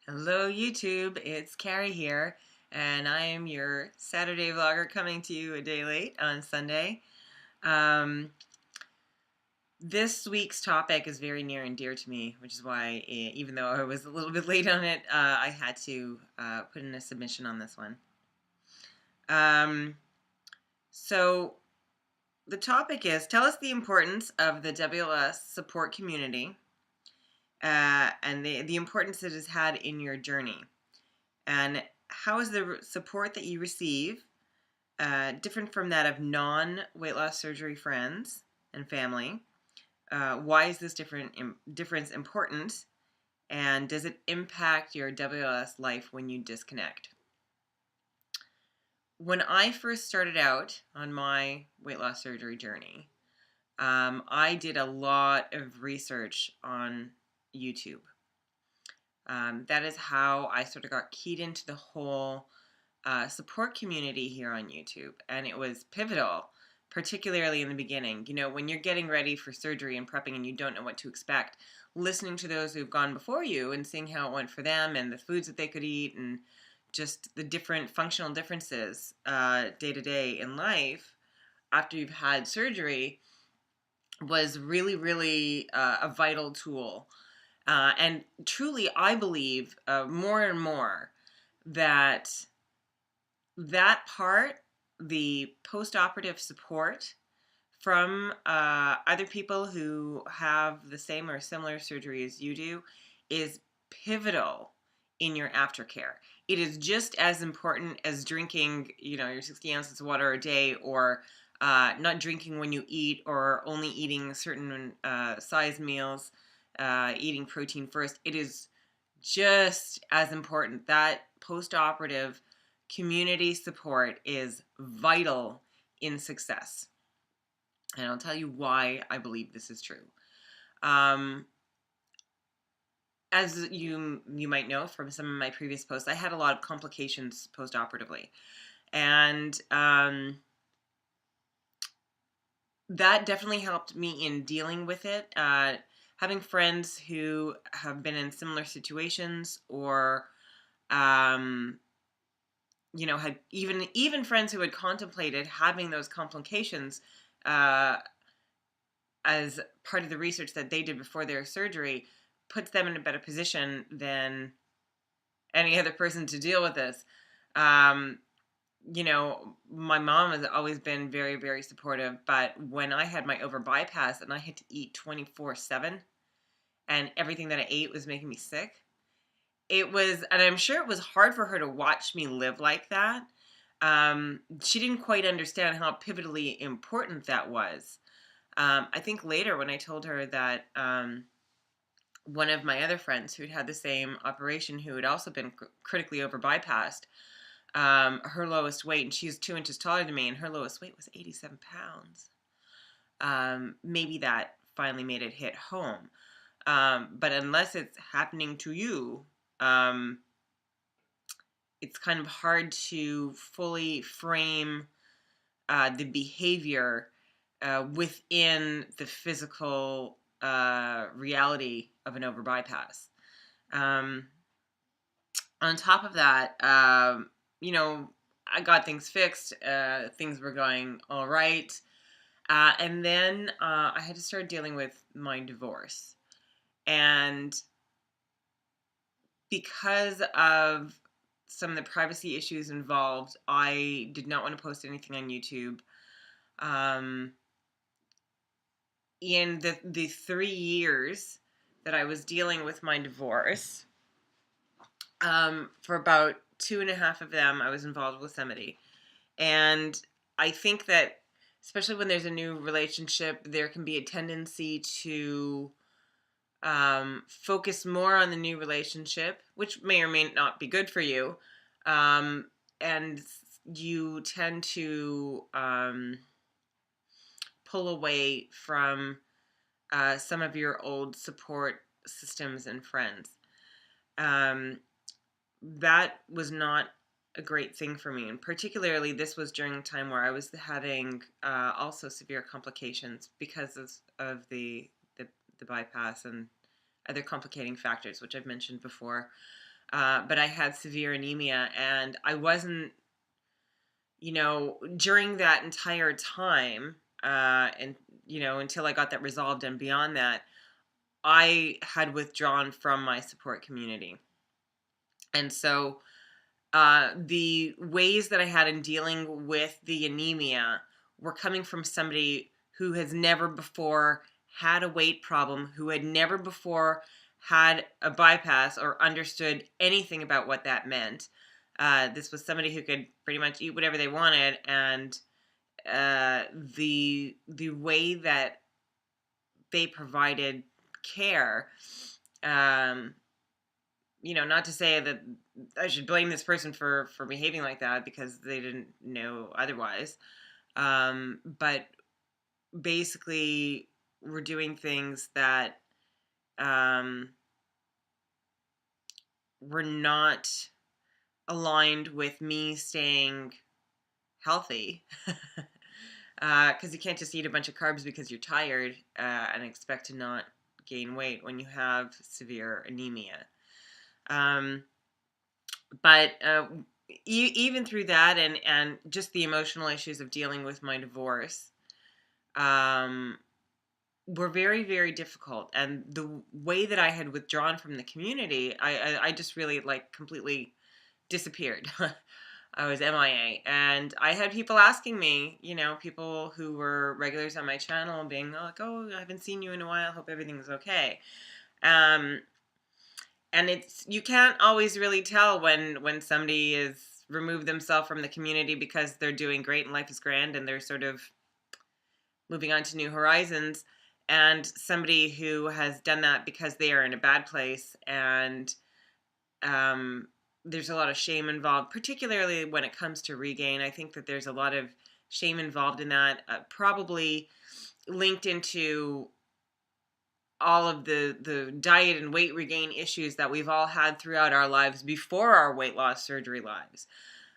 Hello YouTube, it's Carrie here, and I am your Saturday vlogger coming to you a day late on Sunday. Um, this week's topic is very near and dear to me, which is why, even though I was a little bit late on it, I had to put in a submission on this one. So the topic is, tell us the importance of the WLS support community and the importance it has had in your journey. And how is the support that you receive different from that of non-weight loss surgery friends and family? Why is this difference important? And does it impact your WLS life when you disconnect? When I first started out on my weight loss surgery journey, I did a lot of research on YouTube. That is how I sort of got keyed into the whole support community here on YouTube, and it was pivotal, particularly in the beginning. You know, when you're getting ready for surgery and prepping and you don't know what to expect, listening to those who've gone before you and seeing how it went for them and the foods that they could eat and just the different functional differences day to day in life after you've had surgery was really, really a vital tool. And truly, I believe more and more that part, the post-operative support from other people who have the same or similar surgery as you do, is pivotal in your aftercare. It is just as important as drinking, your 60 ounces of water a day, or not drinking when you eat, or only eating certain size meals, eating protein first. It is just as important. That post-operative community support is vital in success. And I'll tell you why I believe this is true. As you might know from some of my previous posts, I had a lot of complications post-operatively. And that definitely helped me in dealing with it. Having friends who have been in similar situations, or had even friends who had contemplated having those complications as part of the research that they did before their surgery, puts them in a better position than any other person to deal with this. My mom has always been very, very supportive, but when I had my over bypass and I had to eat 24/7 and everything that I ate was making me sick, and I'm sure it was hard for her to watch me live like that. She didn't quite understand how pivotally important that was. I think later when I told her that one of my other friends who'd had the same operation, who had also been critically over bypassed, her lowest weight, and she's 2 inches taller than me, and her lowest weight was 87 pounds. Maybe that finally made it hit home. But unless it's happening to you, it's kind of hard to fully frame the behavior within the physical reality of an over bypass. On top of that, I got things fixed. Things were going all right. And then I had to start dealing with my divorce. And because of some of the privacy issues involved, I did not want to post anything on YouTube. In the 3 years that I was dealing with my divorce, for about 2.5 of them, I was involved with somebody. And I think that, especially when there's a new relationship, there can be a tendency to focus more on the new relationship, which may or may not be good for you. And you tend to pull away from some of your old support systems and friends. That was not a great thing for me, and particularly this was during a time where I was having also severe complications because of the bypass and other complicating factors, which I've mentioned before. but I had severe anemia, and I wasn't, during that entire time, and until I got that resolved and beyond that, I had withdrawn from my support community. And so the ways that I had in dealing with the anemia were coming from somebody who has never before had a weight problem, who had never before had a bypass or understood anything about what that meant. This was somebody who could pretty much eat whatever they wanted, and the way that they provided care, um, not to say that I should blame this person for behaving like that, because they didn't know otherwise. But basically, we're doing things that were not aligned with me staying healthy. Because you can't just eat a bunch of carbs because you're tired and expect to not gain weight when you have severe anemia. But even through that, and just the emotional issues of dealing with my divorce, were very, very difficult. And the way that I had withdrawn from the community, I just really completely disappeared. I was MIA, and I had people asking me, people who were regulars on my channel, being like, "Oh, I haven't seen you in a while. Hope everything's okay." And you can't always really tell when somebody is removed themselves from the community because they're doing great and life is grand and they're sort of moving on to new horizons, and somebody who has done that because they are in a bad place, and there's a lot of shame involved, particularly when it comes to regain. I think that there's a lot of shame involved in that, probably linked into all of the diet and weight regain issues that we've all had throughout our lives before our weight loss surgery lives.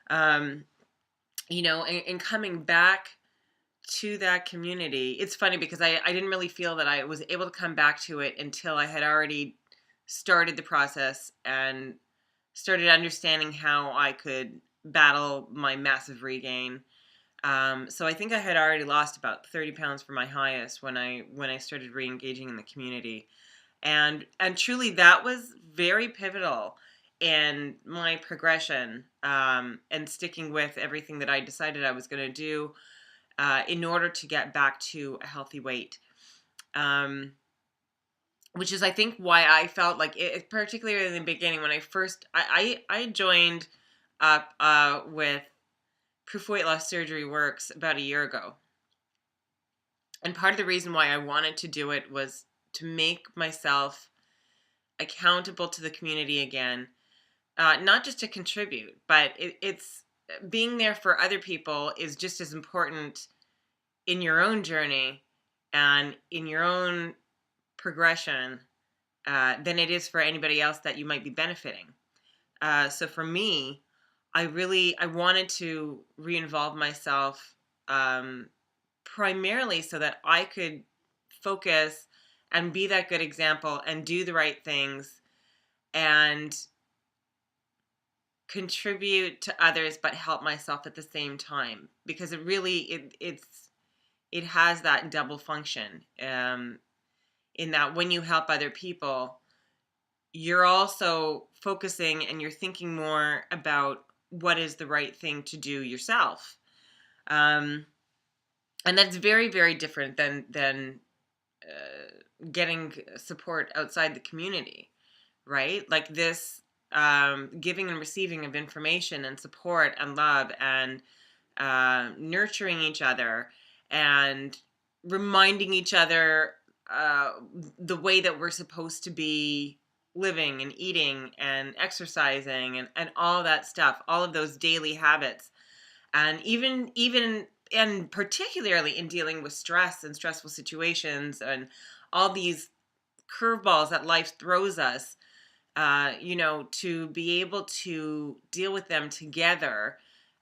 And coming back to that community, it's funny because I didn't really feel that I was able to come back to it until I had already started the process and started understanding how I could battle my massive regain. So I think I had already lost about 30 pounds from my highest when I started re-engaging in the community, and truly that was very pivotal in my progression, and sticking with everything that I decided I was going to do in order to get back to a healthy weight. Which is, I think, why I felt like it, particularly in the beginning when I joined up with ProofWLSWorks about a year ago. And part of the reason why I wanted to do it was to make myself accountable to the community again, not just to contribute, but it's being there for other people is just as important in your own journey and in your own progression than it is for anybody else that you might be benefiting. So for me, I wanted to re-involve myself, primarily so that I could focus and be that good example and do the right things and contribute to others but help myself at the same time, because it really it has that double function, in that when you help other people, you're also focusing and you're thinking more about what is the right thing to do yourself. And that's very, very different than getting support outside the community, right? Like this, giving and receiving of information and support and love and nurturing each other and reminding each other the way that we're supposed to be living and eating and exercising and all that stuff, all of those daily habits. And even and particularly in dealing with stress and stressful situations and all these curveballs that life throws us, to be able to deal with them together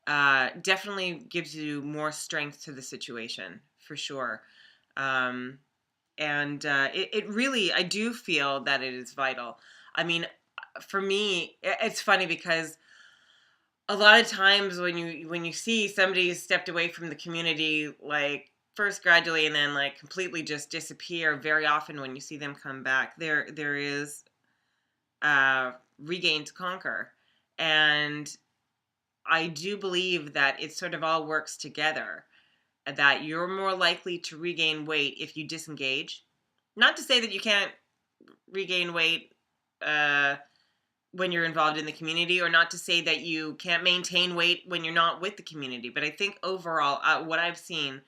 definitely gives you more strength to the situation, for sure. And it really, I do feel that it is vital. I mean, for me, it's funny because a lot of times when you see somebody who's stepped away from the community, like first gradually and then like completely just disappear, very often when you see them come back, there is regain to conquer. And I do believe that it sort of all works together, that you're more likely to regain weight if you disengage. Not to say that you can't regain weight uh, when you're involved in the community, or not to say that you can't maintain weight when you're not with the community. But I think overall, what I've seen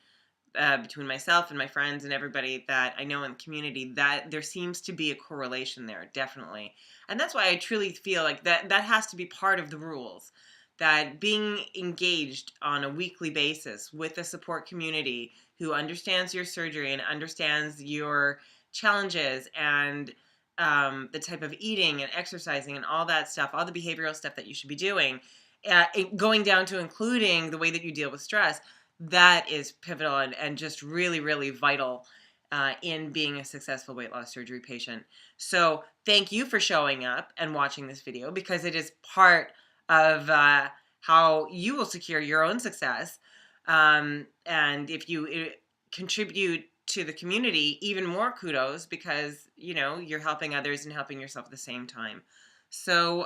between myself and my friends and everybody that I know in the community, that there seems to be a correlation there, definitely. And that's why I truly feel like that has to be part of the rules, that being engaged on a weekly basis with a support community who understands your surgery and understands your challenges and the type of eating and exercising and all that stuff, all the behavioral stuff that you should be doing, going down to including the way that you deal with stress, that is pivotal and just really, really vital in being a successful weight loss surgery patient. So thank you for showing up and watching this video, because it is part of how you will secure your own success. And if you contribute to the community, even more kudos, because you're helping others and helping yourself at the same time. So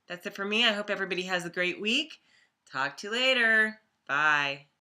that's it for me. I hope everybody has a great week. Talk to you later. Bye.